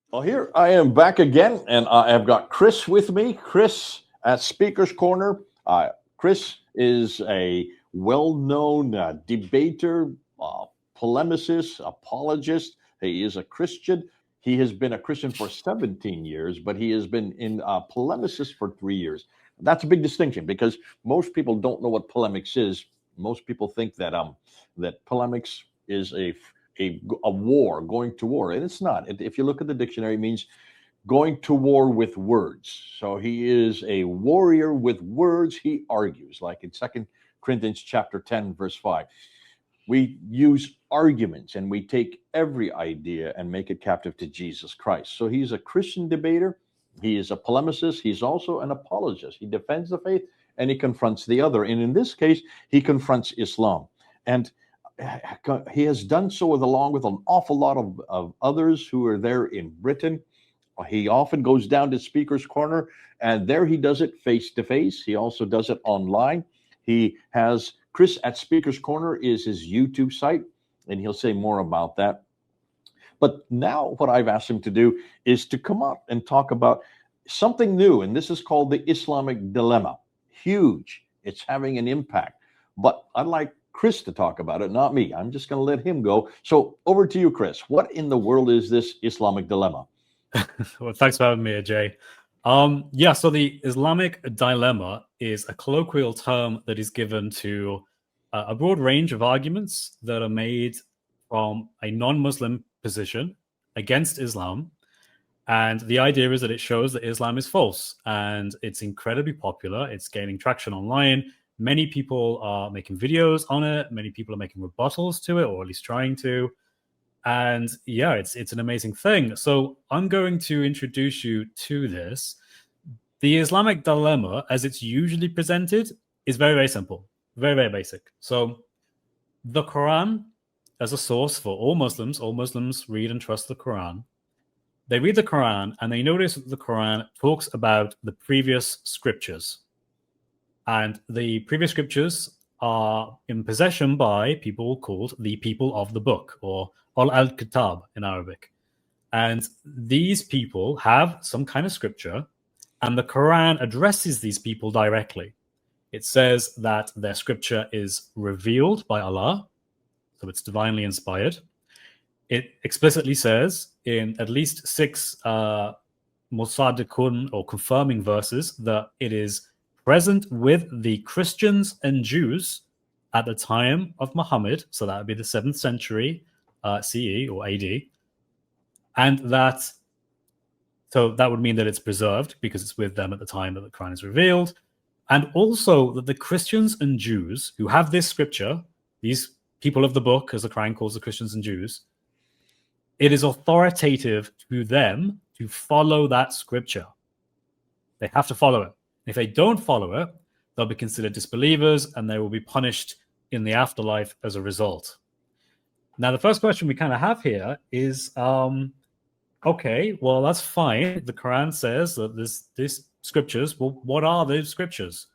Well, here I am back again, and I have got Chris with me. Chris at Speaker's Corner. Chris is a well known debater, polemicist, apologist. He is a Christian. He has been a Christian for 17 years, but he has been in polemicist for 3 years. That's a big distinction because most people don't know what polemics is. Most people think that that polemics is a war, going to war, and it's not. If you look at the dictionary, it means going to war with words. So he is a warrior with words. He argues, like in Second Corinthians chapter 10, verse 5. We use arguments and we take every idea and make it captive to Jesus Christ. So he's a Christian debater. He is a polemicist. He's also an apologist. He defends the faith and he confronts the other. And in this case, he confronts Islam. And he has done so along with an awful lot of others who are there in Britain. He often goes down to Speaker's Corner, and there he does it face to face. He also does it online. He has Chris at Speaker's Corner is his YouTube site, and he'll say more about that. But now what I've asked him to do is to come up and talk about something new, and this is called the Islamic Dilemma. Huge. It's having an impact. But I'd like Chris to talk about it, not me. I'm just going to let him go. So over to you, Chris. What in the world is this Islamic dilemma? Well, thanks for having me, Ajay. So the Islamic dilemma is a colloquial term that is given to a broad range of arguments that are made from a non-Muslim position against Islam. And the idea is that it shows that Islam is false, and it's incredibly popular. It's gaining traction online. Many people are making videos on it. Many people are making rebuttals to it, or at least trying to. And yeah, it's an amazing thing. So I'm going to introduce you to this. The Islamic dilemma, as it's usually presented, is very, very simple, very, very basic. So the Quran as a source for all Muslims read and trust the Quran. They read the Quran and they notice that the Quran talks about the previous scriptures. And the previous scriptures are in possession by people called the people of the book, or al-Kitab in Arabic. And these people have some kind of scripture, and the Quran addresses these people directly. It says that their scripture is revealed by Allah, so it's divinely inspired. It explicitly says in at least 6 musaddiqun, or confirming verses, that it is present with the Christians and Jews at the time of Muhammad, so that would be the 7th century CE or AD, and that would mean that it's preserved because it's with them at the time that the Quran is revealed, and also that the Christians and Jews who have this scripture, these people of the book, as the Quran calls the Christians and Jews, it is authoritative to them to follow that scripture. They have to follow it. If they don't follow it, they'll be considered disbelievers and they will be punished in the afterlife as a result. Now, the first question we kind of have here is, okay, well, that's fine. The Quran says that these scriptures, well, what are those scriptures?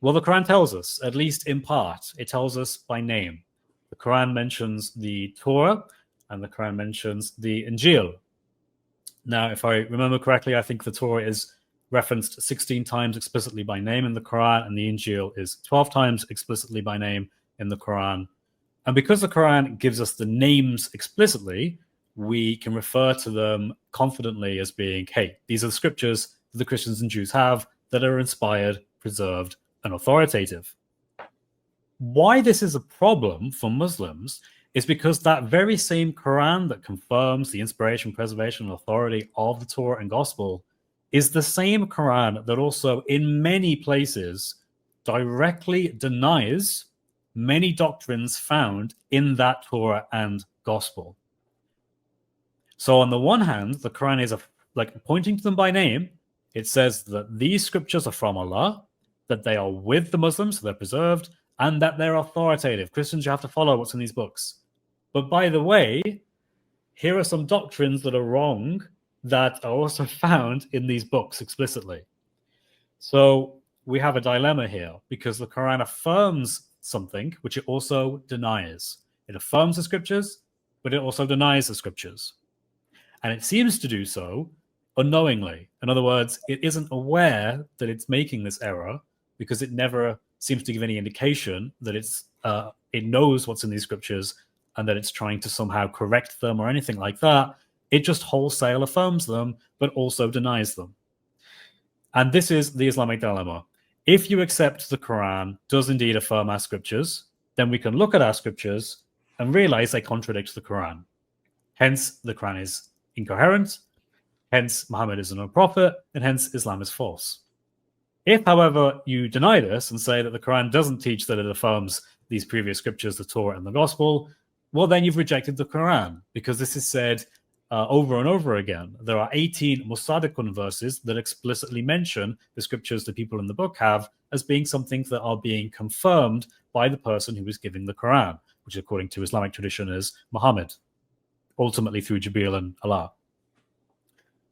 Well, the Quran tells us, at least in part. It tells us by name. The Quran mentions the Torah and the Quran mentions the Injil. Now, if I remember correctly, I think the Torah is referenced 16 times explicitly by name in the Quran, and the Injil is 12 times explicitly by name in the Quran. And because the Quran gives us the names explicitly, we can refer to them confidently as being, hey, these are the scriptures that the Christians and Jews have that are inspired, preserved, and authoritative. Why this is a problem for Muslims is because that very same Quran that confirms the inspiration, preservation, and authority of the Torah and Gospel is the same Quran that also, in many places, directly denies many doctrines found in that Torah and Gospel. So on the one hand, the Quran is pointing to them by name. It says that these scriptures are from Allah, that they are with the Muslims, so they're preserved, and that they're authoritative. Christians, you have to follow what's in these books. But by the way, here are some doctrines that are wrong that are also found in these books explicitly. So we have a dilemma here because the Quran affirms something which it also denies. It affirms the scriptures, but it also denies the scriptures. And it seems to do so unknowingly. In other words, it isn't aware that it's making this error because it never seems to give any indication that it knows what's in these scriptures and that it's trying to somehow correct them or anything like that. It just wholesale affirms them, but also denies them. And this is the Islamic dilemma. If you accept the Quran does indeed affirm our scriptures, then we can look at our scriptures and realize they contradict the Quran. Hence, the Quran is incoherent, hence Muhammad is no prophet, and hence Islam is false. If, however, you deny this and say that the Quran doesn't teach that it affirms these previous scriptures, the Torah and the Gospel, well, then you've rejected the Quran, because this is said over and over again. There are 18 Musaddiqun verses that explicitly mention the scriptures the people in the book have as being something that are being confirmed by the person who is giving the Quran, which according to Islamic tradition is Muhammad, ultimately through Jibreel and Allah.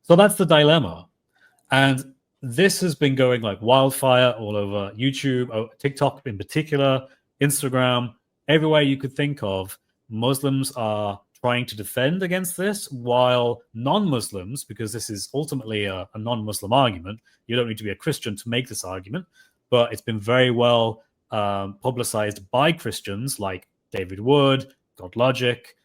So that's the dilemma. And this has been going like wildfire all over YouTube, TikTok in particular, Instagram, everywhere you could think of. Muslims are trying to defend against this, while non-Muslims, because this is ultimately a non-Muslim argument, you don't need to be a Christian to make this argument, but it's been very well publicized by Christians like David Wood, God Logic,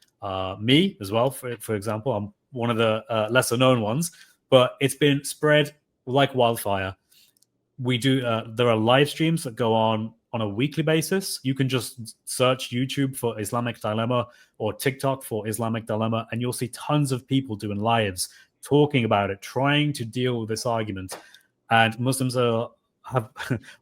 me as well, for example. I'm one of the lesser known ones, but it's been spread like wildfire. There are live streams that go on a weekly basis. You can just search YouTube for Islamic Dilemma or TikTok for Islamic Dilemma, and you'll see tons of people doing lives talking about it, trying to deal with this argument. And Muslims have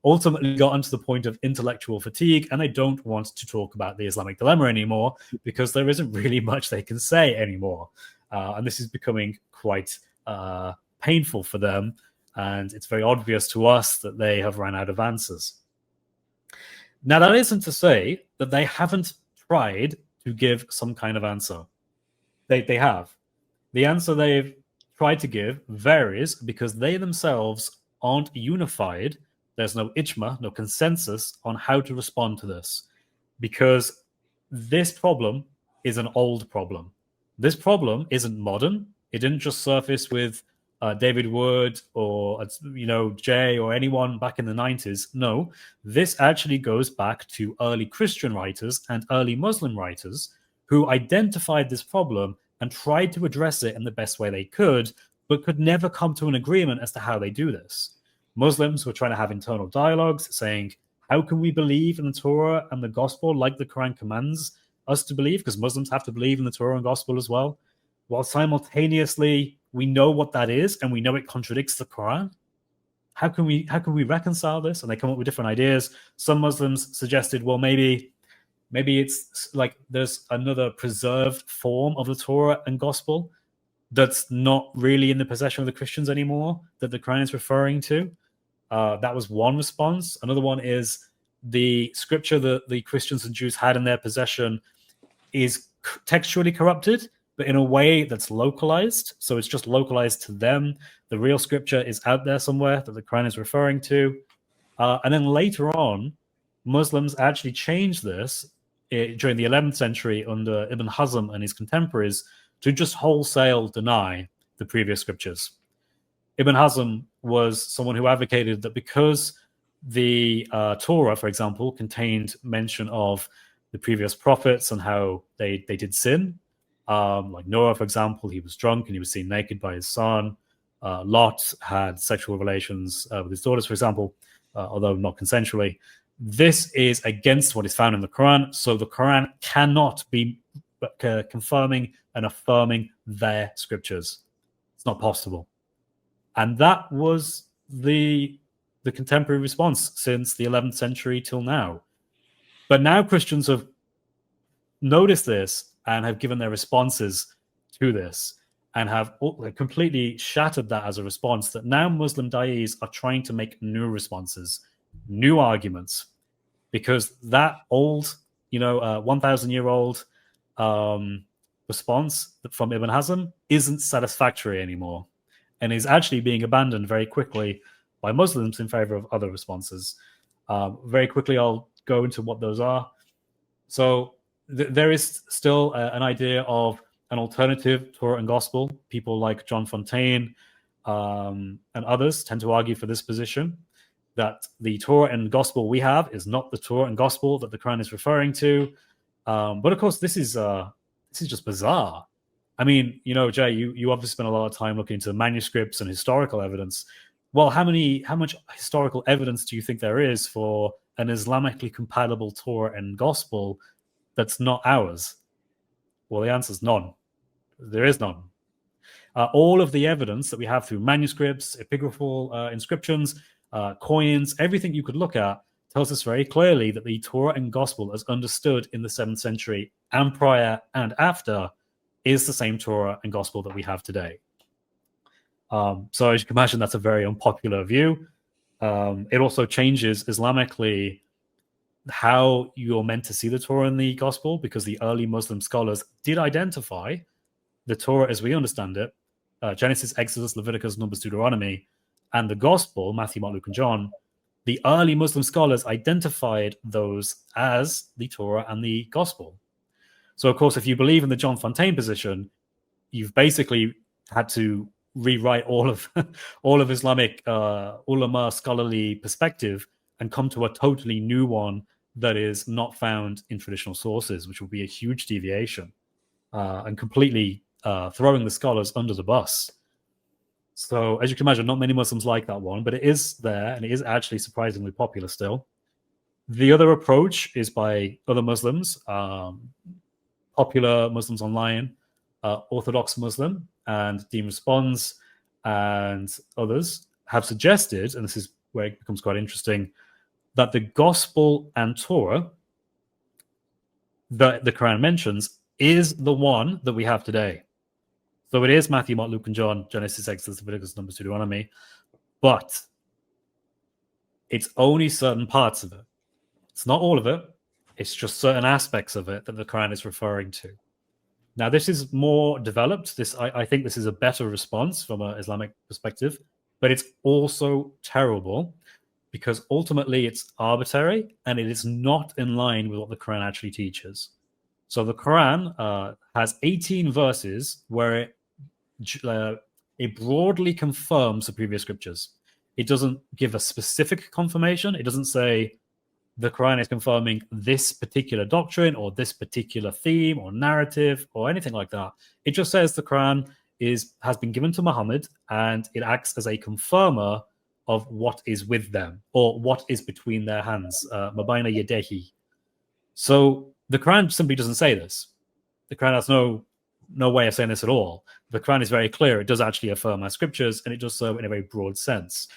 ultimately gotten to the point of intellectual fatigue, and they don't want to talk about the Islamic Dilemma anymore because there isn't really much they can say anymore. And this is becoming quite painful for them, and it's very obvious to us that they have run out of answers. Now, that isn't to say that they haven't tried to give some kind of answer. They have. The answer they've tried to give varies because they themselves aren't unified. There's no ijma, no consensus on how to respond to this, because this problem is an old problem. This problem isn't modern. It didn't just surface with David Wood or Jay or anyone back in the 90s. No, this actually goes back to early Christian writers and early Muslim writers who identified this problem and tried to address it in the best way they could, but could never come to an agreement as to how they do this. Muslims were trying to have internal dialogues saying, how can we believe in the Torah and the Gospel like the Quran commands us to believe? Because Muslims have to believe in the Torah and Gospel as well, while simultaneously we know what that is and we know it contradicts the Quran. How can we reconcile this? And they come up with different ideas. Some Muslims suggested, well, maybe it's like there's another preserved form of the Torah and Gospel that's not really in the possession of the Christians anymore that the Quran is referring to. That was one response. Another one is the scripture that the Christians and Jews had in their possession is textually corrupted, but in a way that's localized. So it's just localized to them. The real scripture is out there somewhere that the Quran is referring to. And then later on, Muslims actually changed this during the 11th century under Ibn Hazm and his contemporaries to just wholesale deny the previous scriptures. Ibn Hazm was someone who advocated that because the Torah, for example, contained mention of the previous prophets and how they did sin, like Noah, for example, he was drunk and he was seen naked by his son. Lot had sexual relations with his daughters, for example, although not consensually. This is against what is found in the Quran, so the Quran cannot be confirming and affirming their scriptures. It's not possible. And that was the contemporary response since the 11th century till now. But now Christians have noticed this and have given their responses to this and have completely shattered that as a response, that now Muslim da'is are trying to make new responses, new arguments, because that old, 1,000-year-old response from Ibn Hazm isn't satisfactory anymore and is actually being abandoned very quickly by Muslims in favor of other responses. Very quickly, I'll go into what those are. So there is still an idea of an alternative Torah and Gospel. People like John Fontaine and others tend to argue for this position, that the Torah and Gospel we have is not the Torah and Gospel that the Quran is referring to. But of course, this is just bizarre. I mean, Jay, you obviously spent a lot of time looking into manuscripts and historical evidence. Well, how much historical evidence do you think there is for an Islamically compatible Torah and Gospel that's not ours? Well, the answer is none. There is none. All of the evidence that we have through manuscripts, epigraphal inscriptions, coins, everything you could look at tells us very clearly that the Torah and Gospel as understood in the 7th century and prior and after is the same Torah and Gospel that we have today. So as you can imagine, that's a very unpopular view. It also changes Islamically how you're meant to see the Torah and the Gospel, because the early Muslim scholars did identify the Torah as we understand it, Genesis, Exodus, Leviticus, Numbers, Deuteronomy, and the Gospel, Matthew, Mark, Luke, and John. The early Muslim scholars identified those as the Torah and the Gospel. So, of course, if you believe in the John Fontaine position, you've basically had to rewrite all of Islamic ulama scholarly perspective and come to a totally new one that is not found in traditional sources, which would be a huge deviation and completely throwing the scholars under the bus. So, as you can imagine, not many Muslims like that one, but it is there, and it is actually surprisingly popular still. The other approach is by other Muslims, popular Muslims online, Orthodox Muslim, and Dean Responds, and others have suggested, and this is where it becomes quite interesting, that the Gospel and Torah that the Quran mentions is the one that we have today. So it is Matthew, Mark, Luke, and John, Genesis, Exodus, Leviticus, Numbers, Deuteronomy, but it's only certain parts of it. It's not all of it. It's just certain aspects of it that the Quran is referring to. Now, this is more developed. I think this is a better response from an Islamic perspective, but it's also terrible because ultimately it's arbitrary and it is not in line with what the Quran actually teaches. So the Quran has 18 verses where it broadly confirms the previous scriptures. It doesn't give a specific confirmation. It doesn't say the Quran is confirming this particular doctrine or this particular theme or narrative or anything like that. It just says the Quran has been given to Muhammad and it acts as a confirmer of what is with them or what is between their hands. Mabayna yadehi. So the Quran simply doesn't say this. The Quran has no way of saying this at all. The Quran is very clear. It does actually affirm our scriptures, and it does so in a very broad sense.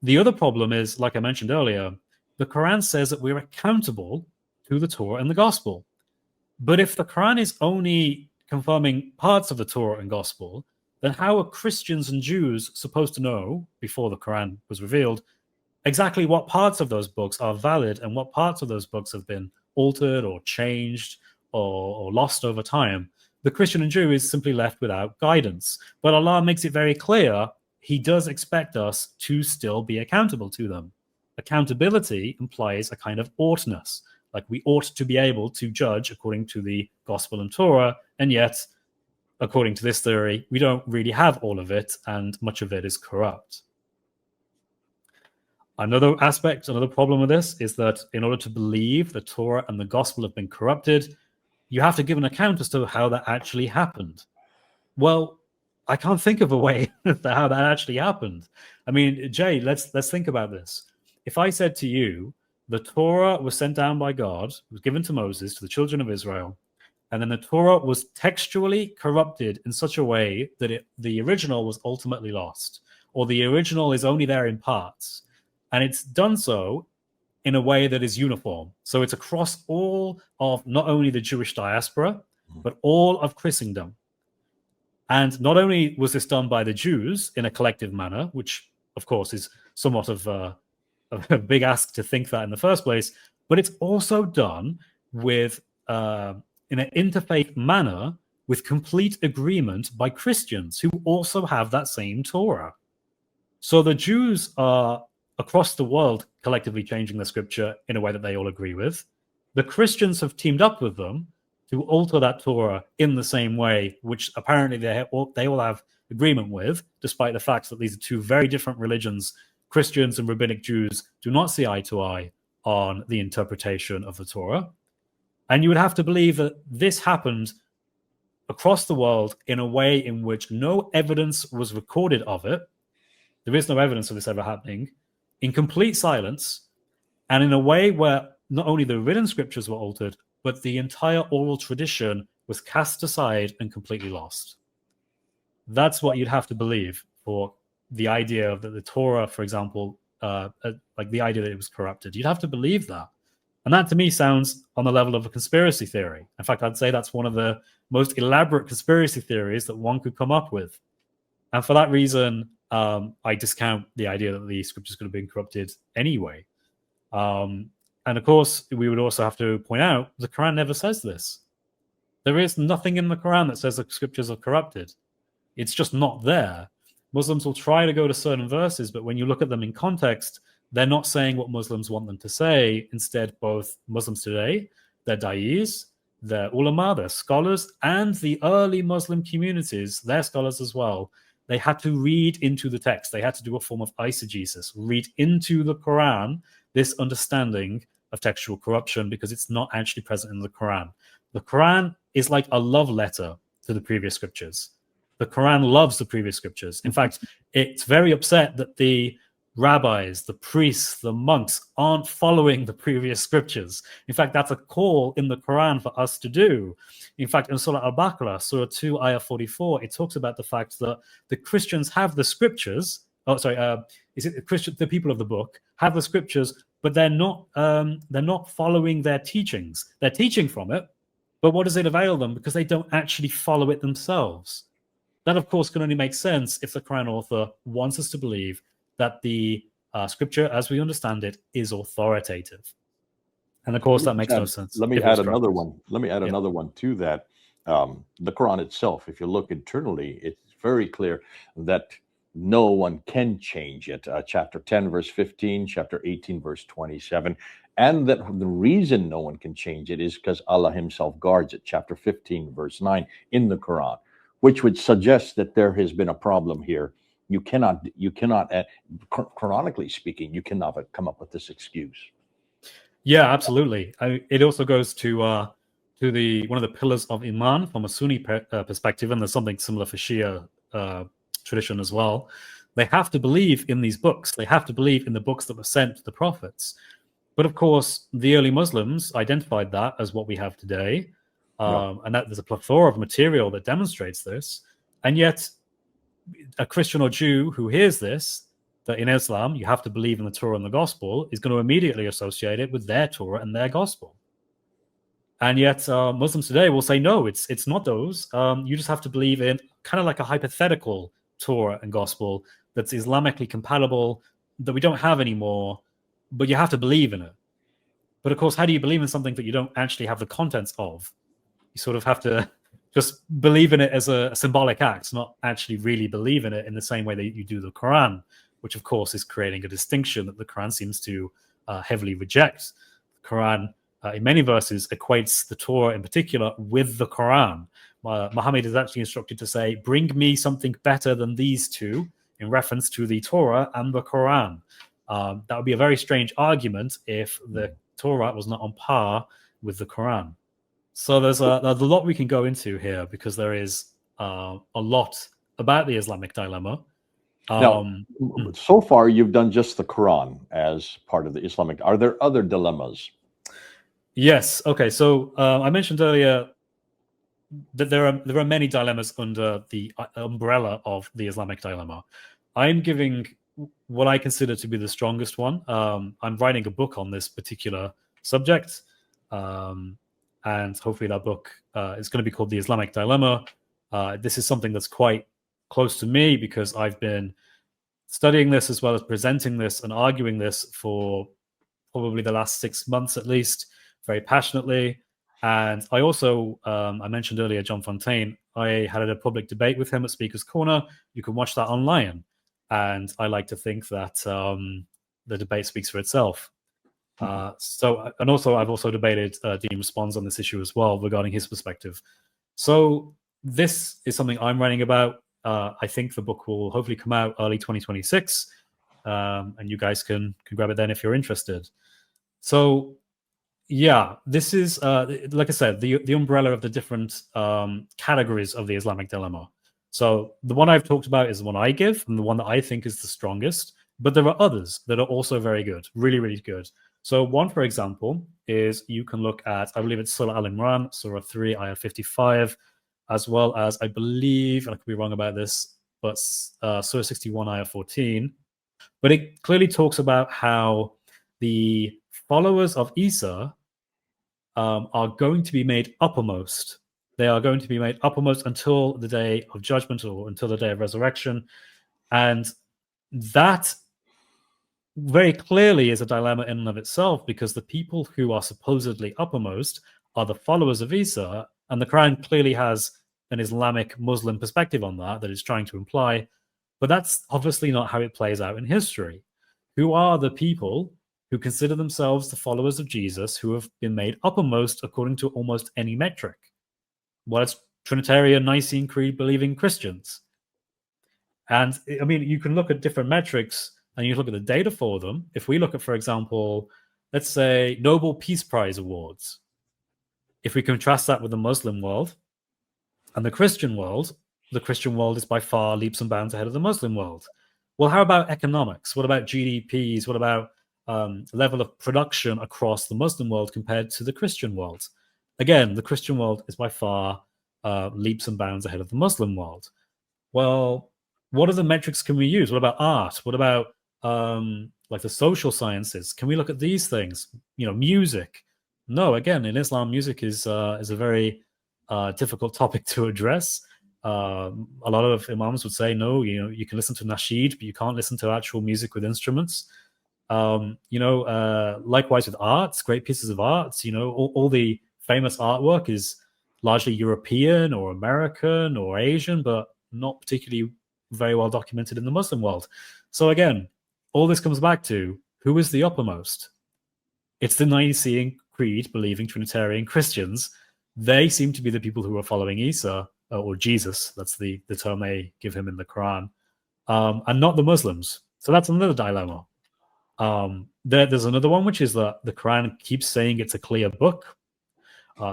The other problem is, like I mentioned earlier, the Quran says that we're accountable to the Torah and the Gospel. But if the Quran is only confirming parts of the Torah and Gospel, then how are Christians and Jews supposed to know, before the Quran was revealed, exactly what parts of those books are valid and what parts of those books have been altered or changed or lost over time? The Christian and Jew is simply left without guidance. But Allah makes it very clear He does expect us to still be accountable to them. Accountability implies a kind of oughtness, like we ought to be able to judge according to the Gospel and Torah, and yet, according to this theory, we don't really have all of it, and much of it is corrupt. Another problem with this is that in order to believe the Torah and the Gospel have been corrupted, you have to give an account as to how that actually happened. Well, I can't think of a way how that actually happened. I mean, Jay, let's think about this. If I said to you, the Torah was sent down by God, was given to Moses, to the children of Israel, and then the Torah was textually corrupted in such a way that the original was ultimately lost, or the original is only there in parts, and it's done so in a way that is uniform. So it's across all of not only the Jewish diaspora, but all of Christendom. And not only was this done by the Jews in a collective manner, which of course is somewhat of a big ask to think that in the first place, but it's also done with in an interfaith manner with complete agreement by Christians who also have that same Torah. So the Jews are across the world collectively changing the scripture in a way that they all agree with. The Christians have teamed up with them to alter that Torah in the same way, which apparently they all have agreement with, despite the fact that these are two very different religions. Christians and rabbinic Jews do not see eye to eye on the interpretation of the Torah. And you would have to believe that this happened across the world in a way in which no evidence was recorded of it. There is no evidence of this ever happening, in complete silence, and in a way where not only the written scriptures were altered, but the entire oral tradition was cast aside and completely lost. That's what you'd have to believe for the idea that the Torah, for example, like the idea that it was corrupted. You'd have to believe that. And that to me sounds on the level of a conspiracy theory. In fact, I'd say that's one of the most elaborate conspiracy theories that one could come up with. And for that reason, I discount the idea that the scriptures could have been corrupted anyway. And of course, we would also have to point out the Quran never says this. There is nothing in the Quran that says the scriptures are corrupted. It's just not there. Muslims will try to go to certain verses, but when you look at them in context, they're not saying what Muslims want them to say. Instead, both Muslims today, their da'is, their ulama, their scholars, and the early Muslim communities, their scholars as well, they had to read into the text. They had to do a form of eisegesis, read into the Quran this understanding of textual corruption, because it's not actually present in the Quran. The Quran is like a love letter to the previous scriptures. The Quran loves the previous scriptures. In fact, it's very upset that the rabbis, the priests, the monks aren't following the previous scriptures. In fact, that's a call in the Quran for us to do. In fact, in Surah Al-Baqarah, Surah 2, Ayah 44, it talks about the fact that the Christians have the scriptures. The people of the book have the scriptures, but they're not following their teachings. They're teaching from it, but what does it avail them? Because they don't actually follow it themselves. That, of course, can only make sense if the Quran author wants us to believe that the scripture, as we understand it, is authoritative. And of course, that makes no sense. Let me add another one. Let me add another one to that. The Quran itself, if you look internally, it's very clear that no one can change it. Chapter 10, verse 15, chapter 18, verse 27. And that the reason no one can change it is because Allah himself guards it. Chapter 15, verse 9 in the Quran, which would suggest that there has been a problem here. You cannot, chronically speaking, you cannot come up with this excuse. Yeah, absolutely. It also goes to one of the pillars of Iman from a Sunni perspective, and there's something similar for Shia tradition as well. They have to believe in these books. They have to believe in the books that were sent to the prophets. But of course, the early Muslims identified that as what we have today. And that there's a plethora of material that demonstrates this. And yet, a Christian or Jew who hears this, that in Islam you have to believe in the Torah and the Gospel, is going to immediately associate it with their Torah and their Gospel. And yet, Muslims today will say, no, it's not those. You just have to believe in kind of like a hypothetical Torah and Gospel that's Islamically compatible, that we don't have anymore, but you have to believe in it. But of course, how do you believe in something that you don't actually have the contents of? You sort of have to just believe in it as a symbolic act, not actually really believe in it in the same way that you do the Quran, which of course is creating a distinction that the Quran seems to heavily reject. The Quran, in many verses, equates the Torah in particular with the Quran. Muhammad is actually instructed to say, bring me something better than these two, in reference to the Torah and the Quran. That would be a very strange argument if the Torah was not on par with the Quran. So there's a lot we can go into here, because there is a lot about the Islamic dilemma. Now, so far you've done just the Quran as part of the Islamic. Are there other dilemmas? Yes. Okay. So I mentioned earlier that there are many dilemmas under the umbrella of the Islamic dilemma. I'm giving what I consider to be the strongest one. I'm writing a book on this particular subject. And hopefully that book is going to be called The Islamic Dilemma. This is something that's quite close to me, because I've been studying this as well as presenting this and arguing this for probably the last 6 months at least, very passionately. And I also, I mentioned earlier, John Fontaine, I had a public debate with him at Speaker's Corner. You can watch that online. And I like to think that the debate speaks for itself. And also I've also debated Dean Responds on this issue as well regarding his perspective. So this is something I'm writing about. I think the book will hopefully come out early 2026, and you guys can grab it then if you're interested. So yeah, this is like I said, the umbrella of the different categories of the Islamic dilemma. So the one I've talked about is the one I give, and the one that I think is the strongest. But there are others that are also very good, really, really good. So one, for example, is you can look at, I believe it's Surah Al-Imran, Surah 3, Ayah 55, as well as, I believe, and I could be wrong about this, but Surah 61, Ayah 14. But it clearly talks about how the followers of Isa are going to be made uppermost. They are going to be made uppermost until the day of judgment or until the day of resurrection. And that very clearly is a dilemma in and of itself, because the people who are supposedly uppermost are the followers of Isa, and the Quran clearly has an Islamic Muslim perspective on that it's trying to imply, but that's obviously not how it plays out in history. Who are the people who consider themselves the followers of Jesus who have been made uppermost according to almost any metric? Well, it's Trinitarian Nicene Creed believing Christians. And I mean, you can look at different metrics and you look at the data for them. If we look at, for example, let's say Nobel Peace Prize awards, if we contrast that with the Muslim world and the Christian world is by far leaps and bounds ahead of the Muslim world. Well, how about economics? What about GDPs? What about level of production across the Muslim world compared to the Christian world? Again, the Christian world is by far leaps and bounds ahead of the Muslim world. Well, what other metrics can we use? What about art? What about like the social sciences? Can we look at these things? Music. No, again, in Islam, music is a very difficult topic to address. A lot of imams would say, no, you can listen to nasheed, but you can't listen to actual music with instruments. Likewise with arts, great pieces of arts, all the famous artwork is largely European or American or Asian, but not particularly very well documented in the Muslim world. So again, all this comes back to who is the uppermost? It's the Nicene Creed believing Trinitarian Christians. They seem to be the people who are following Isa or Jesus. That's the term they give him in the Quran, and not the Muslims. So that's another dilemma. There's another one, which is that the Quran keeps saying it's a clear book.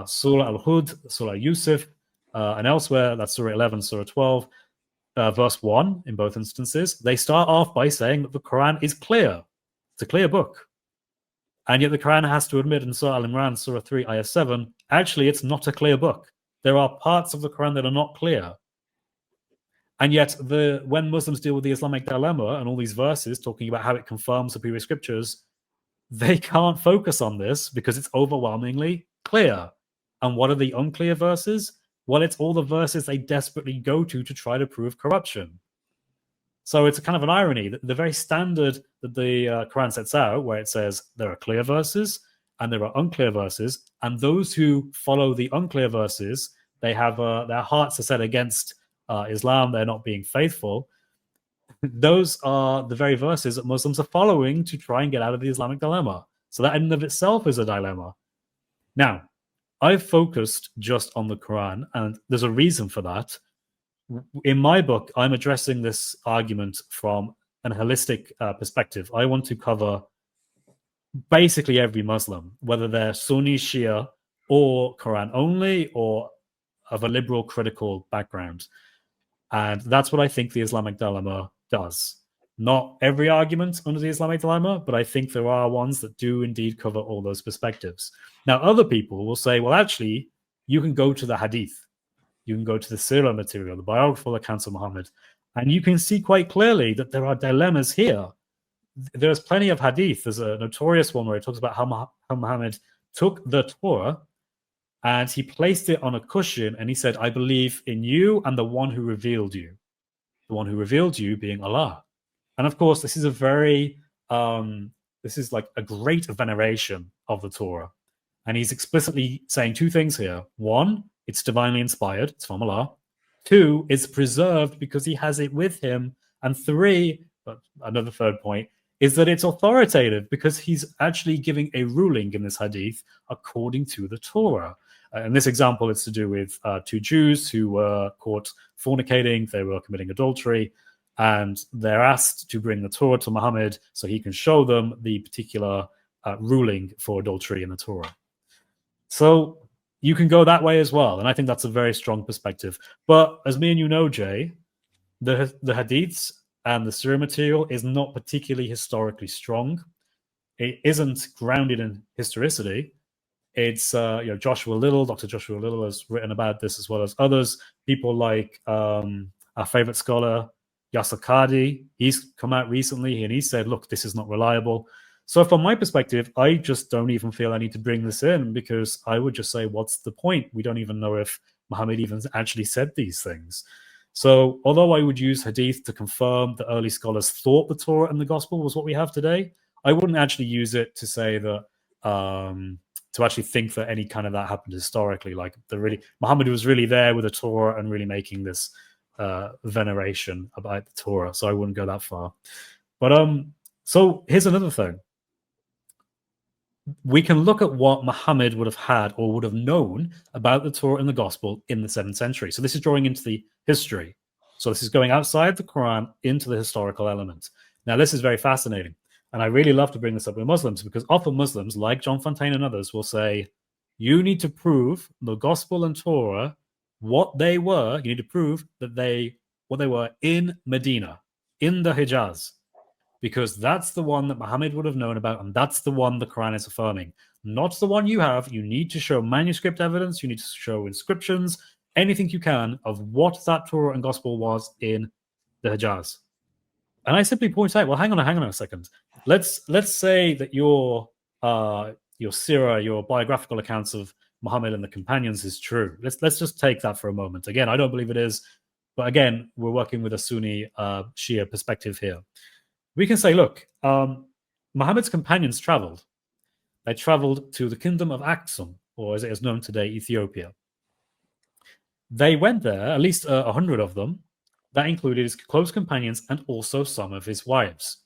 Surah Al-Hud, Surah Yusuf, and elsewhere, that's Surah 11, Surah 12, verse 1 in both instances. They start off by saying that the Quran is clear. It's a clear book. And yet the Quran has to admit in Surah Al-Imran, Surah 3, Ayah 7, actually it's not a clear book. There are parts of the Quran that are not clear. And yet when Muslims deal with the Islamic dilemma and all these verses talking about how it confirms superior scriptures, they can't focus on this because it's overwhelmingly clear. And what are the unclear verses? Well, it's all the verses they desperately go to try to prove corruption. So it's a kind of an irony that the very standard that the Quran sets out, where it says there are clear verses and there are unclear verses, and those who follow the unclear verses, they have their hearts are set against Islam, they're not being faithful. Those are the very verses that Muslims are following to try and get out of the Islamic dilemma. So that in and of itself is a dilemma. Now, I've focused just on the Quran, and there's a reason for that. In my book, I'm addressing this argument from an holistic perspective. I want to cover basically every Muslim, whether they're Sunni, Shia, or Quran only, or of a liberal critical background. And that's what I think the Islamic dilemma does. Not every argument under the Islamic dilemma, but I think there are ones that do indeed cover all those perspectives. Now, other people will say, well, actually, you can go to the Hadith. You can go to the Sirah material, the biographical accounts of Muhammad, and you can see quite clearly that there are dilemmas here. There's plenty of Hadith. There's a notorious one where it talks about how Muhammad took the Torah and he placed it on a cushion and he said, I believe in you and the one who revealed you. The one who revealed you being Allah. And of course, this is this is like a great veneration of the Torah. And he's explicitly saying two things here. One, it's divinely inspired. It's from Allah. Two, it's preserved because he has it with him. And three, but another third point, is that it's authoritative because he's actually giving a ruling in this hadith according to the Torah. In this example, it's to do with two Jews who were caught fornicating. They were committing adultery, and they're asked to bring the Torah to Muhammad so he can show them the particular ruling for adultery in the Torah. So you can go that way as well, and I think that's a very strong perspective. But as me and you know, Jay, the hadiths and the Surah material is not particularly historically strong. It isn't grounded in historicity. It's Joshua Little, Dr. Joshua Little has written about this as well as others. People like our favorite scholar, Yasser Qadi, he's come out recently and he said, look, this is not reliable. So from my perspective, I just don't even feel I need to bring this in because I would just say, what's the point? We don't even know if Muhammad even actually said these things. So although I would use hadith to confirm that early scholars thought the Torah and the gospel was what we have today, I wouldn't actually use it to say that, to actually think that any kind of that happened historically. Like Muhammad was really there with the Torah and really making this veneration about the Torah. So I wouldn't go that far. But so here's another thing. We can look at what Muhammad would have had or would have known about the Torah and the Gospel in the 7th century. So this is drawing into the history. So this is going outside the Quran into the historical element. Now, this is very fascinating. And I really love to bring this up with Muslims because often Muslims, like John Fontaine and others, will say, you need to prove the Gospel and Torah, what they were. You need to prove that what they were in Medina, in the Hijaz. Because that's the one that Muhammad would have known about, and that's the one the Quran is affirming. Not the one you have. You need to show manuscript evidence. You need to show inscriptions, anything you can of what that Torah and Gospel was in the Hijaz. And I simply point out, well, hang on a second. Let's say that your sirah, your biographical accounts of Muhammad and the companions is true. Let's just take that for a moment. Again, I don't believe it is, but again, we're working with a Sunni Shia perspective here. We can say, look, Muhammad's companions traveled. They traveled to the kingdom of Axum, or as it is known today, Ethiopia. They went there, at least 100 of them. That included his close companions and also some of his wives.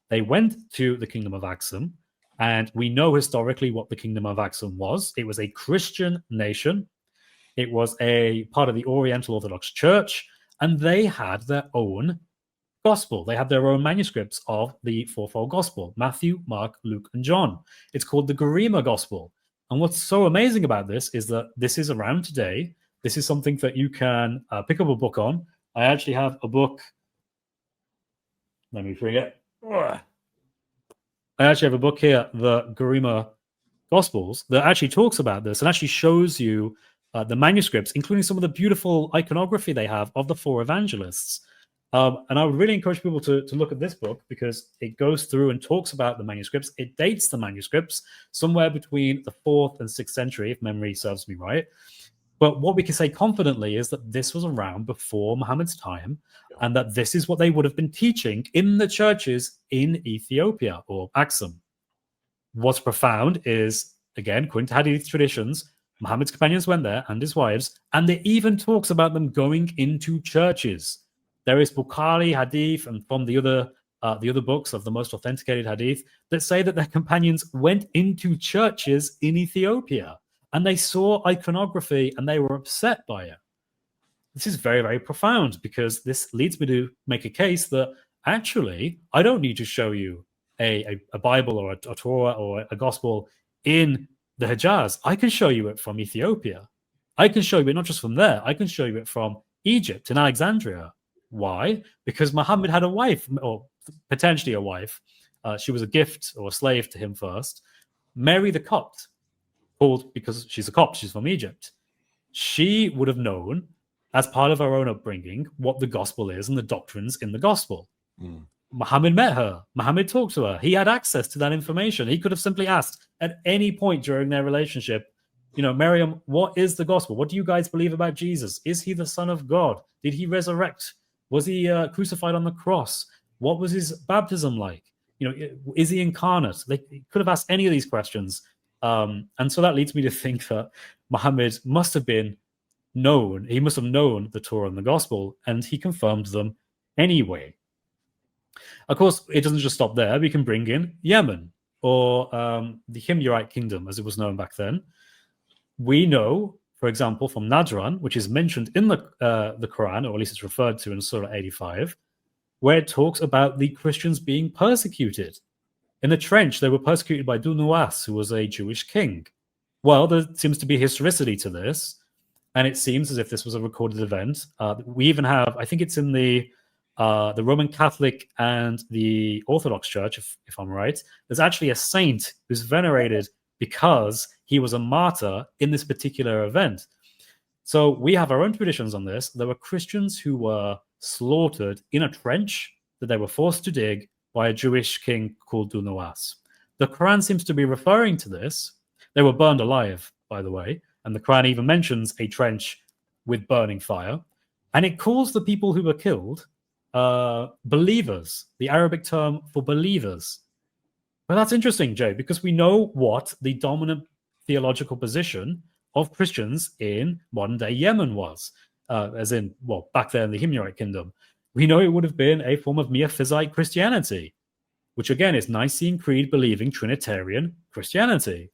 They went to the kingdom of Axum, and we know historically what the kingdom of Axum was. It was a Christian nation. It was a part of the Oriental Orthodox Church, and they had their own gospel. They had their own manuscripts of the fourfold gospel: Matthew, Mark, Luke, and John. It's called the Garima Gospel. And what's so amazing about this is that this is around today. This is something that you can pick up a book on. I actually have a book. Let me bring it. I actually have a book here, the Garima Gospels, that actually talks about this and actually shows you the manuscripts, including some of the beautiful iconography they have of the four evangelists. And I would really encourage people to look at this book because it goes through and talks about the manuscripts. It dates the manuscripts somewhere between the 4th and 6th century, if memory serves me right. But what we can say confidently is that this was around before Muhammad's time, and that this is what they would have been teaching in the churches in Ethiopia or Axum. What's profound is, again, according to Hadith traditions, Muhammad's companions went there and his wives, and it even talks about them going into churches. There is Bukhari Hadith and from the other books of the most authenticated Hadith that say that their companions went into churches in Ethiopia and they saw iconography and they were upset by it. This is very, very profound because this leads me to make a case that actually I don't need to show you a Bible or a Torah or a gospel in the Hijaz. I can show you it from Ethiopia. I can show you it not just from there. I can show you it from Egypt and Alexandria. Why? Because Muhammad had a wife, or potentially a wife. She was a gift or a slave to him first. Mary the Copt, called because she's a Copt, she's from Egypt. She would have known, as part of her own upbringing, what the gospel is and the doctrines in the gospel. Muhammad met her. Muhammad talked to her. He had access to that information. He could have simply asked at any point during their relationship, Miriam, what is the gospel? What do you guys believe about Jesus? Is he the Son of God? Did he resurrect? Was he crucified on the cross? What was his baptism like? Is he incarnate? They could have asked any of these questions. And so that leads me to think that Muhammad must have been known. He must have known the Torah and the gospel, and he confirmed them anyway. Of course, it doesn't just stop there. We can bring in Yemen, or the Himyarite kingdom, as it was known back then. We know, for example, from Najran, which is mentioned in the Quran, or at least it's referred to in Surah 85, where it talks about the Christians being persecuted. In the trench, they were persecuted by Dunuas, who was a Jewish king. Well, there seems to be historicity to this, and it seems as if this was a recorded event. We even have, I think it's in the Roman Catholic and the Orthodox Church, if I'm right, there's actually a saint who's venerated because he was a martyr in this particular event. So we have our own traditions on this. There were Christians who were slaughtered in a trench that they were forced to dig by a Jewish king called Dunuas. The Quran seems to be referring to this. They were burned alive, by the way, and the Quran even mentions a trench with burning fire. And it calls the people who were killed believers, the Arabic term for believers. But that's interesting, Jay, because we know what the dominant theological position of Christians in modern-day Yemen was, as in, well, back there in the Himyarite kingdom. We know it would have been a form of Miaphysite Christianity, which again is Nicene Creed-believing Trinitarian Christianity.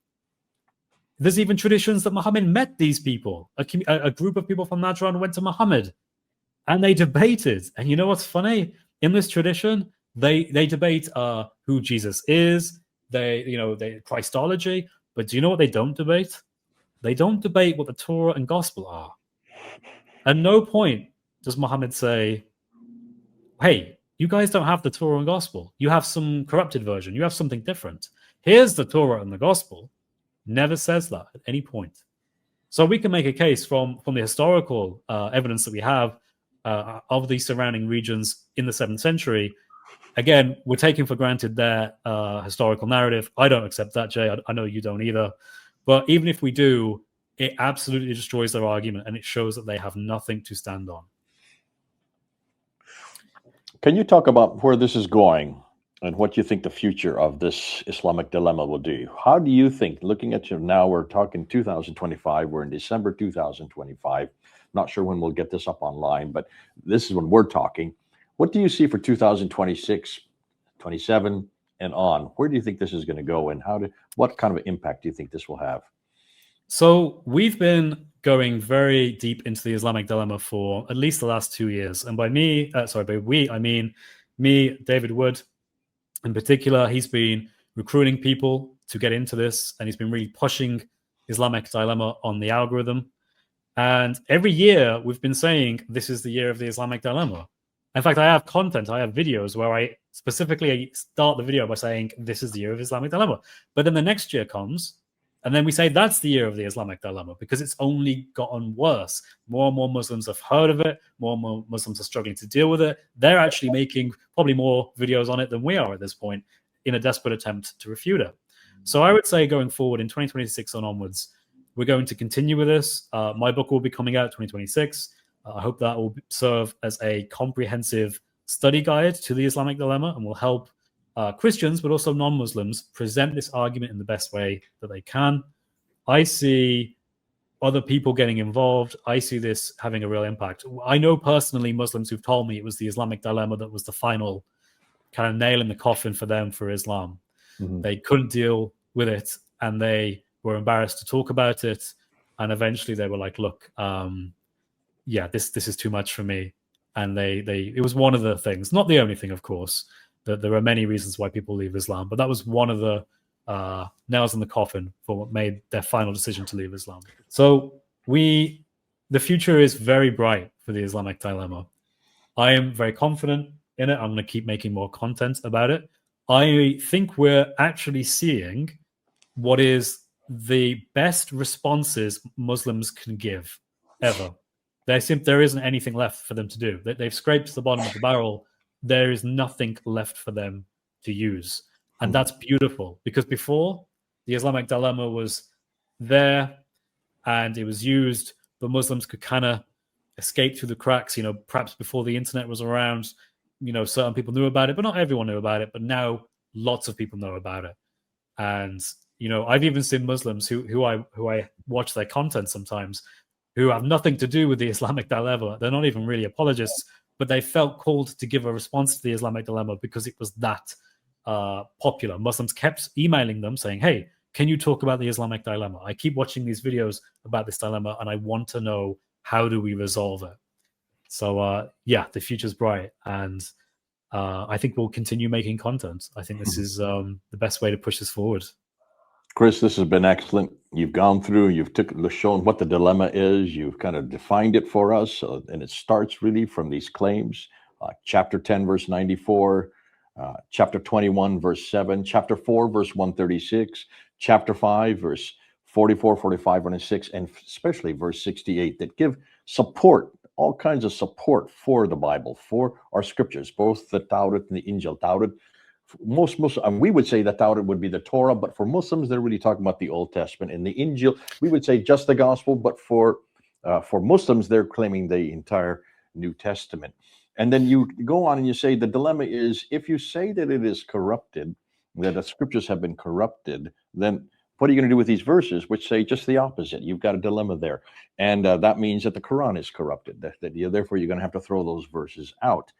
There's even traditions that Muhammad met these people. A group of people from Najran went to Muhammad, and they debated. And you know what's funny? In this tradition, they debate who Jesus is, they Christology. But do you know what they don't debate? They don't debate what the Torah and Gospel are. At no point does Muhammad say, hey, you guys don't have the Torah and Gospel. You have some corrupted version. You have something different. Here's the Torah and the Gospel. Never says that at any point. So we can make a case from the historical evidence that we have of the surrounding regions in the 7th century. Again, we're taking for granted their historical narrative. I don't accept that, Jay. I know you don't either. But even if we do, it absolutely destroys their argument, and it shows that they have nothing to stand on. Can you talk about where this is going and what you think the future of this Islamic dilemma will do? How do you think, looking at you now, we're talking 2025, we're in December 2025. Not sure when we'll get this up online, but this is when we're talking. What do you see for 2026, 27, and on? Where do you think this is going to go, and what kind of impact do you think this will have? So we've been going very deep into the Islamic dilemma for at least the last 2 years. And by we, I mean me, David Wood in particular. He's been recruiting people to get into this, and he's been really pushing Islamic dilemma on the algorithm. And every year we've been saying this is the year of the Islamic dilemma. In fact, I have content, I have videos where I specifically start the video by saying this is the year of Islamic dilemma. But then the next year comes, and then we say that's the year of the Islamic dilemma, because it's only gotten worse. More and more Muslims have heard of it. More and more Muslims are struggling to deal with it. They're actually making probably more videos on it than we are at this point in a desperate attempt to refute it. So I would say going forward in 2026 and onwards, we're going to continue with this. My book will be coming out 2026. I hope that will serve as a comprehensive study guide to the Islamic dilemma and will help Christians, but also non-Muslims, present this argument in the best way that they can. I see other people getting involved. I see this having a real impact. I know personally Muslims who've told me it was the Islamic dilemma that was the final kind of nail in the coffin for them for Islam. Mm-hmm. They couldn't deal with it, and they were embarrassed to talk about it. And eventually they were like, look, this is too much for me. And it was one of the things, not the only thing, of course. There are many reasons why people leave Islam, but that was one of the nails in the coffin for what made their final decision to leave Islam. So the future is very bright for the Islamic dilemma. I am very confident in it. I'm going to keep making more content about it. I think we're actually seeing what is the best responses Muslims can give ever. There isn't anything left for them to do. They've scraped the bottom of the barrel. There is nothing left for them to use. And that's beautiful, because before, the Islamic dilemma was there and it was used, but Muslims could kind of escape through the cracks. Perhaps before the internet was around, certain people knew about it, but not everyone knew about it. But now lots of people know about it. And, I've even seen Muslims who I watch their content sometimes, who have nothing to do with the Islamic dilemma. They're not even really apologists, but they felt called to give a response to the Islamic Dilemma because it was that popular. Muslims kept emailing them saying, hey, can you talk about the Islamic Dilemma? I keep watching these videos about this dilemma and I want to know, how do we resolve it? So yeah, the future's bright, and I think we'll continue making content. I think this is the best way to push this forward. Chris, this has been excellent. You've gone through, you've shown what the dilemma is, you've kind of defined it for us, and it starts really from these claims. Chapter 10, verse 94, chapter 21, verse 7, chapter 4, verse 136, chapter 5, verse 44, 45, 46, and especially verse 68, that give support, all kinds of support for the Bible, for our scriptures, both the Tawrat and the Injil. Tawrat, most Muslims, we would say that Tawrat would be the Torah, but for Muslims, they're really talking about the Old Testament. In the Injil, we would say just the Gospel, but for Muslims, they're claiming the entire New Testament. And then you go on and you say the dilemma is, if you say that it is corrupted, that the scriptures have been corrupted, then what are you going to do with these verses, which say just the opposite? You've got a dilemma there. And that means that the Quran is corrupted, therefore you're going to have to throw those verses out.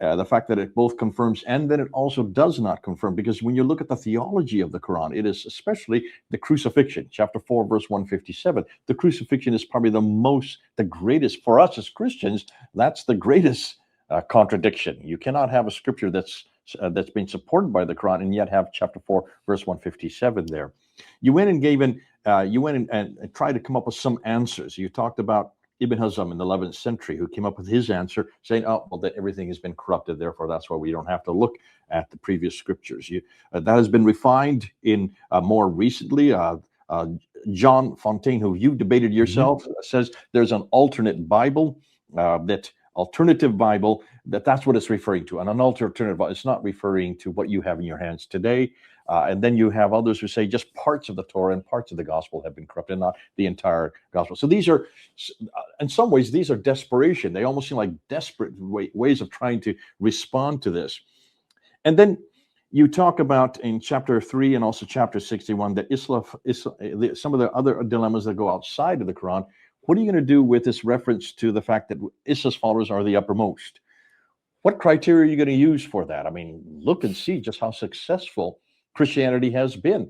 The fact that it both confirms and then it also does not confirm, because when you look at the theology of the Quran, it is especially the crucifixion. Chapter 4, verse 157. The crucifixion is probably the greatest, for us as Christians, that's the greatest contradiction. You cannot have a scripture that's been supported by the Quran and yet have chapter 4, verse 157 there. You went and tried to come up with some answers. You talked about Ibn Hazm in the 11th century, who came up with his answer saying, oh, well, that everything has been corrupted, therefore that's why we don't have to look at the previous scriptures. That has been refined in more recently. John Fontaine, who you debated yourself, says there's an alternate Bible, alternative Bible, that's what it's referring to. And an alternative Bible, it's not referring to what you have in your hands today. And then you have others who say just parts of the Torah and parts of the gospel have been corrupted, not the entire gospel. So these are, in some ways, these are desperation. They almost seem like desperate ways of trying to respond to this. And then you talk about in chapter 3 and also chapter 61 that some of the other dilemmas that go outside of the Quran. What are you going to do with this reference to the fact that Islam's followers are the uppermost? What criteria are you going to use for that? I mean, look and see just how successful Christianity has been,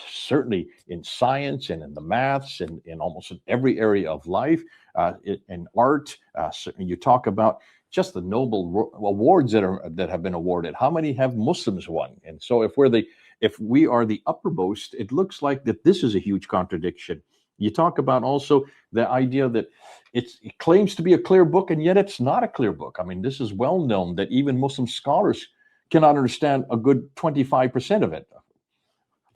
certainly in science and in the maths and in almost in every area of life, in art. Certainly you talk about just the Nobel awards that have been awarded. How many have Muslims won? And so if we are the uppermost, it looks like that this is a huge contradiction. You talk about also the idea that it claims to be a clear book, and yet it's not a clear book. I mean, this is well known that even Muslim scholars cannot understand a good 25% of it.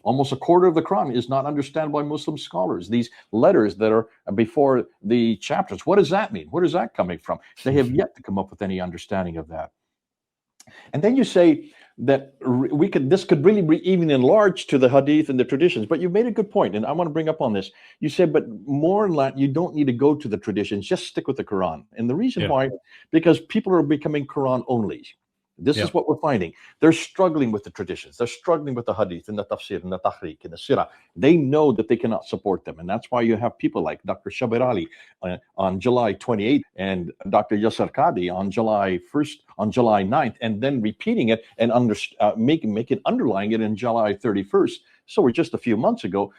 Almost a quarter of the Quran is not understandable by Muslim scholars. These letters that are before the chapters, what does that mean? Where is that coming from? They have yet to come up with any understanding of that. And then you say that this could really be even enlarged to the Hadith and the traditions. But you made a good point, and I want to bring up on this. You said, but more than that, you don't need to go to the traditions. Just stick with the Quran. And the reason why, because people are becoming Quran only. This is what we're finding. They're struggling with the traditions. They're struggling with the hadith and the tafsir and the tahriq and the sirah. They know that they cannot support them. And that's why you have people like Dr. Shabir Ali on July 28th and Dr. Yasser Qadi on July 1st, on July 9th, and then repeating it and underlying it in July 31st. So we're just a few months ago,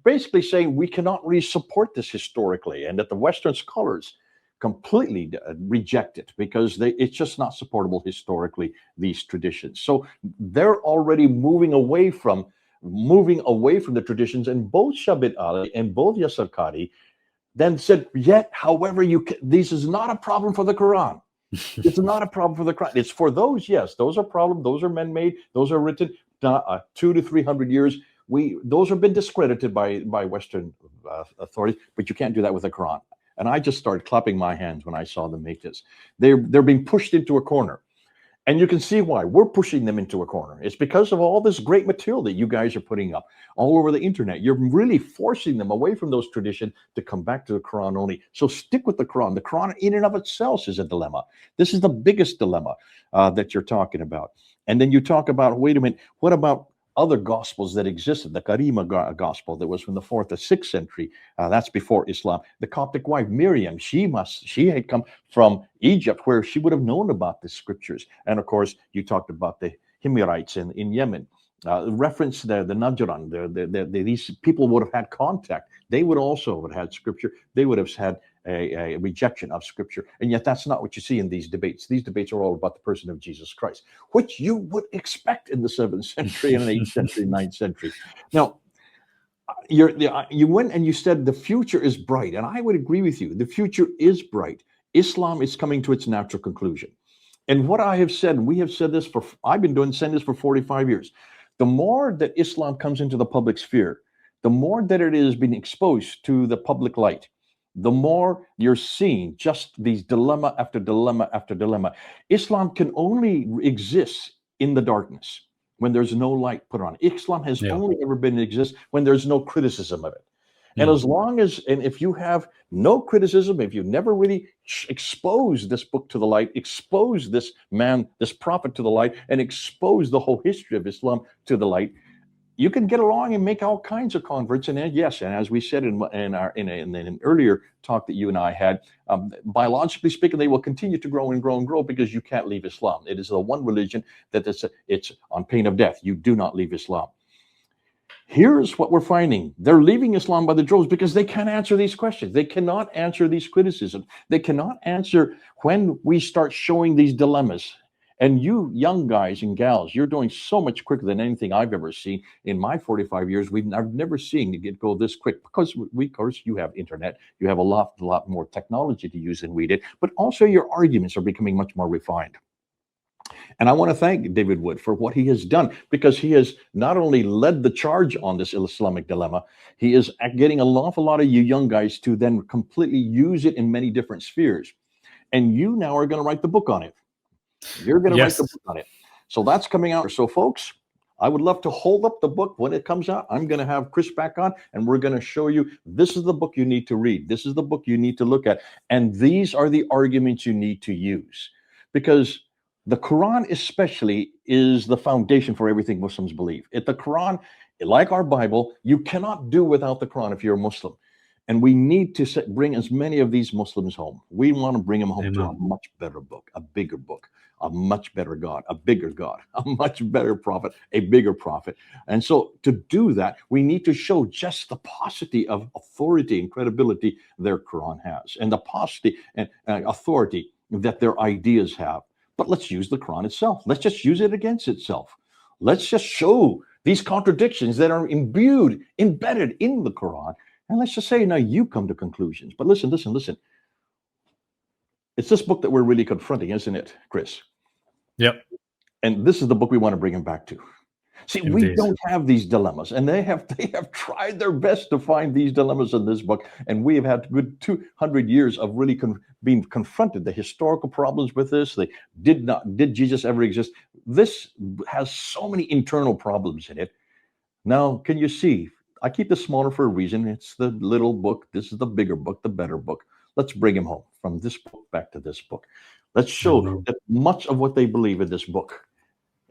basically saying we cannot really support this historically, and that the Western scholars completely reject it because it's just not supportable historically, these traditions. So they're already moving away from the traditions, and both Shabir Ali and both Yasser Qadi then said, yet, however, this is not a problem for the Quran. It's not a problem for the Quran. It's for those, yes, those are problems. Those are man-made. Those are written 200 to 300 years. Those have been discredited by Western authorities, but you can't do that with the Quran. And I just started clapping my hands when I saw them make this. They're being pushed into a corner. And you can see why. We're pushing them into a corner. It's because of all this great material that you guys are putting up all over the internet. You're really forcing them away from those traditions to come back to the Quran only. So stick with the Quran. The Quran in and of itself is a dilemma. This is the biggest dilemma that you're talking about. And then you talk about, wait a minute, what about other gospels that existed. The Karima gospel that was from the 4th or 6th century. That's before Islam. The Coptic wife, Miriam, she had come from Egypt, where she would have known about the scriptures. And of course, you talked about the Himyarites in Yemen. Reference the Najran, these people would have had contact. They would also have had scripture. They would have had a rejection of scripture. And yet that's not what you see in these debates. These debates are all about the person of Jesus Christ, which you would expect in the 7th century and 8th century, 9th century. Now, you went and you said the future is bright. And I would agree with you. The future is bright. Islam is coming to its natural conclusion. And what I have said, we have said this I've been saying this for 45 years. The more that Islam comes into the public sphere, the more that it is being exposed to the public light, the more you're seeing just these dilemma after dilemma after dilemma. Islam can only exist in the darkness when there's no light put on. Islam has only ever been exist when there's no criticism of it. And as long as, and if you have no criticism, if you never really expose this book to the light, expose this man, this prophet to the light, and expose the whole history of Islam to the light, you can get along and make all kinds of converts. And yes, and as we said in an earlier talk that you and I had, biologically speaking, they will continue to grow and grow and grow because you can't leave Islam. It is the one religion that it's on pain of death. You do not leave Islam. Here's what we're finding. They're leaving Islam by the droves because they can't answer these questions. They cannot answer these criticisms. They cannot answer when we start showing these dilemmas. And you young guys and gals, you're doing so much quicker than anything I've ever seen in my 45 years. I've never seen it go this quick because of course, you have internet. You have a lot more technology to use than we did. But also your arguments are becoming much more refined. And I want to thank David Wood for what he has done, because he has not only led the charge on this Islamic dilemma, he is getting an awful lot of you young guys to then completely use it in many different spheres. And you now are going to write the book on it. You're going to write the book on it. So that's coming out. So folks, I would love to hold up the book when it comes out. I'm going to have Chris back on, and we're going to show you this is the book you need to read. This is the book you need to look at. And these are the arguments you need to use, because the Quran especially is the foundation for everything Muslims believe. The Quran, like our Bible, you cannot do without the Quran if you're a Muslim. And we need to bring as many of these Muslims home. We want to bring them home to a much better book, a bigger book, a much better God, a bigger God, a much better prophet, a bigger prophet. And so to do that, we need to show just the paucity of authority and credibility their Quran has, and the paucity and authority that their ideas have. But let's use the Quran itself. Let's just use it against itself. Let's just show these contradictions that are embedded in the Quran. And let's just say, now you come to conclusions. But listen. It's this book that we're really confronting, isn't it, Chris? Yep. And this is the book we want to bring him back to. See, we don't have these dilemmas, and they have tried their best to find these dilemmas in this book, and we have had good 200 years of really being confronted. The historical problems with this, did Jesus ever exist? This has so many internal problems in it. Now, can you see? I keep this smaller for a reason. It's the little book. This is the bigger book, the better book. Let's bring him home from this book back to this book. Let's show that much of what they believe in this book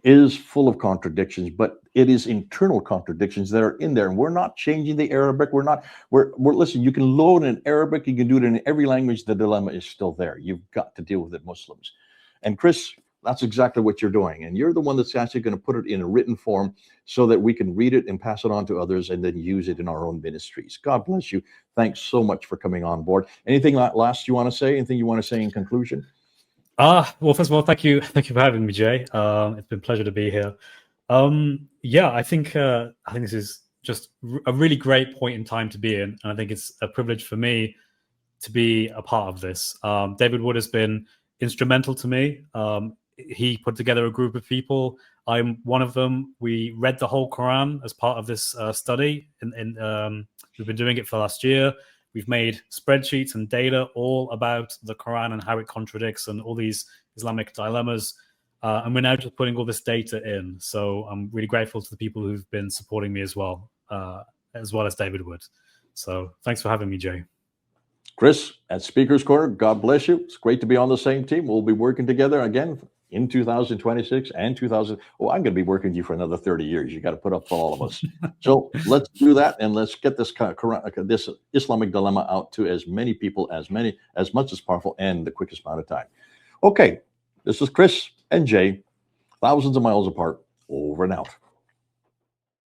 is full of contradictions, but it is internal contradictions that are in there. And we're not changing the Arabic. Listen, you can load in Arabic, you can do it in every language. The dilemma is still there. You've got to deal with it, Muslims. And Chris, that's exactly what you're doing. And you're the one that's actually going to put it in a written form so that we can read it and pass it on to others and then use it in our own ministries. God bless you. Thanks so much for coming on board. Anything last you want to say? Anything you want to say in conclusion? Well, first of all, thank you for having me, Jay. It's been a pleasure to be here. I think this is just a really great point in time to be in, and I think it's a privilege for me to be a part of this. David Wood has been instrumental to me. He put together a group of people. I'm one of them. We read the whole Quran as part of this study, and we've been doing it for last year. We've made spreadsheets and data all about the Quran and how it contradicts and all these Islamic dilemmas. And we're now just putting all this data in. So I'm really grateful to the people who've been supporting me as well as David Wood. So thanks for having me, Jay. Chris, at Speaker's Corner, God bless you. It's great to be on the same team. We'll be working together again in 2026 and 2000. Oh, I'm going to be working with you for another 30 years. You got to put up with all of us. So let's do that, and let's get this this Islamic dilemma out to as many people as much as possible and the quickest amount of time. Okay, this is Chris and Jay, thousands of miles apart. Over and out.